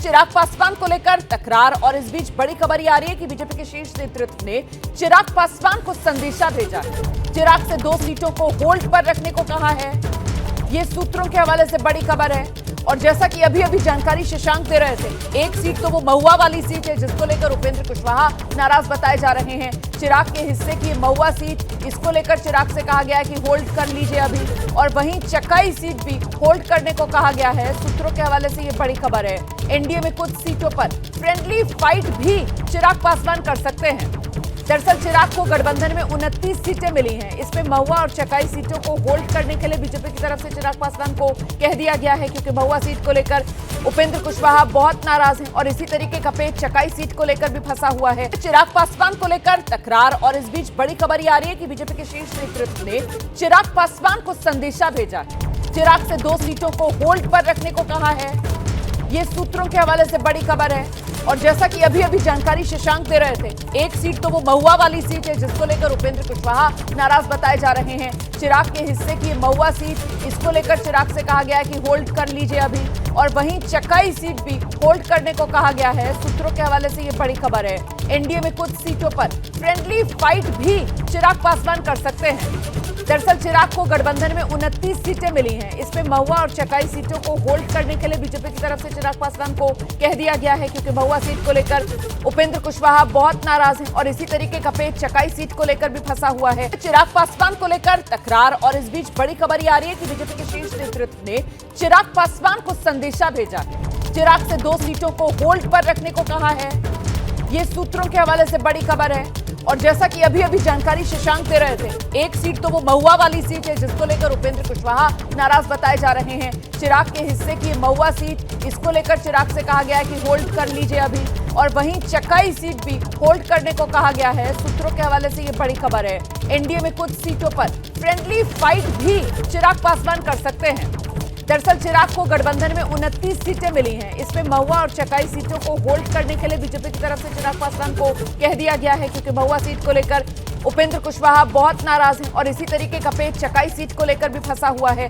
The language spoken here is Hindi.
चिराग पासवान को लेकर तकरार और इस बीच बड़ी खबर ये आ रही है कि बीजेपी के शीर्ष नेतृत्व ने चिराग पासवान को संदेशा भेजा है। चिराग से 2 सीटों को होल्ड पर रखने को कहा है। ये सूत्रों के हवाले से बड़ी खबर है। और जैसा कि अभी जानकारी शशांक दे रहे थे, एक सीट तो वो महुआ वाली सीट है जिसको लेकर उपेंद्र कुशवाहा नाराज बताए जा रहे हैं। चिराग के हिस्से की महुआ सीट, इसको लेकर चिराग से कहा गया है कि होल्ड कर लीजिए अभी। और वहीं चकाई सीट भी होल्ड करने को कहा गया है। सूत्रों के हवाले से ये बड़ी खबर है। एनडीए में कुछ सीटों पर फ्रेंडली फाइट भी चिराग पासवान कर सकते हैं। दरअसल चिराग को गठबंधन में 29 सीटें मिली हैं। इसमें महुआ और चकाई सीटों को होल्ड करने के लिए बीजेपी की तरफ से चिराग पासवान को कह दिया गया है, क्योंकि महुआ सीट को लेकर उपेंद्र कुशवाहा बहुत नाराज हैं और इसी तरीके का पेच चकाई सीट को लेकर भी फंसा हुआ है। चिराग पासवान को लेकर तकरार और इस बीच बड़ी खबर ये आ रही है कि बीजेपी के शीर्ष नेतृत्व ने चिराग पासवान को संदेशा भेजा है। चिराग से 2 सीटों को होल्ड पर रखने को कहा है। ये सूत्रों के हवाले से बड़ी खबर है। और जैसा कि अभी जानकारी शशांक दे रहे थे, एक सीट तो वो महुआ वाली सीट है जिसको लेकर उपेंद्र कुशवाहा नाराज बताए जा रहे हैं। चिराग के हिस्से की महुआ सीट, इसको लेकर चिराग से कहा गया है कि होल्ड कर लीजिए अभी। और वहीं चकाई सीट भी होल्ड करने को कहा गया है। सूत्रों के हवाले से ये बड़ी खबर है। एनडीए में कुछ सीटों पर फ्रेंडली फाइट भी चिराग पासवान कर सकते हैं। दरअसल चिराग को गठबंधन में 29 सीटें मिली हैं। इसमें महुआ और चकाई सीटों को होल्ड करने के लिए बीजेपी की तरफ से चिराग पासवान को कह दिया गया है, क्योंकि महुआ सीट को लेकर उपेंद्र कुशवाहा बहुत नाराज हैं और इसी तरीके का पेच चकाई सीट को लेकर भी फंसा हुआ है। चिराग पासवान को लेकर तकरार और इस बीच बड़ी खबर ये आ रही है कि बीजेपी के शीर्ष नेतृत्व ने चिराग पासवान को संदेशा भेजा है। चिराग से 2 सीटों को होल्ड पर रखने को कहा है। ये सूत्रों के हवाले से बड़ी खबर है। और जैसा कि अभी जानकारी शशांक दे रहे थे, एक सीट तो वो महुआ वाली सीट है जिसको लेकर उपेंद्र कुशवाहा नाराज बताए जा रहे हैं। चिराग के हिस्से की महुआ सीट, इसको लेकर चिराग से कहा गया है कि होल्ड कर लीजिए अभी। और वहीं चकाई सीट भी होल्ड करने को कहा गया है। सूत्रों के हवाले से ये बड़ी खबर है। एनडीए में कुछ सीटों पर फ्रेंडली फाइट भी चिराग पासवान कर सकते हैं। दरअसल चिराग को गठबंधन में 29 सीटें मिली हैं। इसमें महुआ और चकाई सीटों को होल्ड करने के लिए बीजेपी की तरफ से चिराग पासवान को कह दिया गया है, क्योंकि महुआ सीट को लेकर उपेंद्र कुशवाहा बहुत नाराज हैं और इसी तरीके का पेच चकाई सीट को लेकर भी फंसा हुआ है।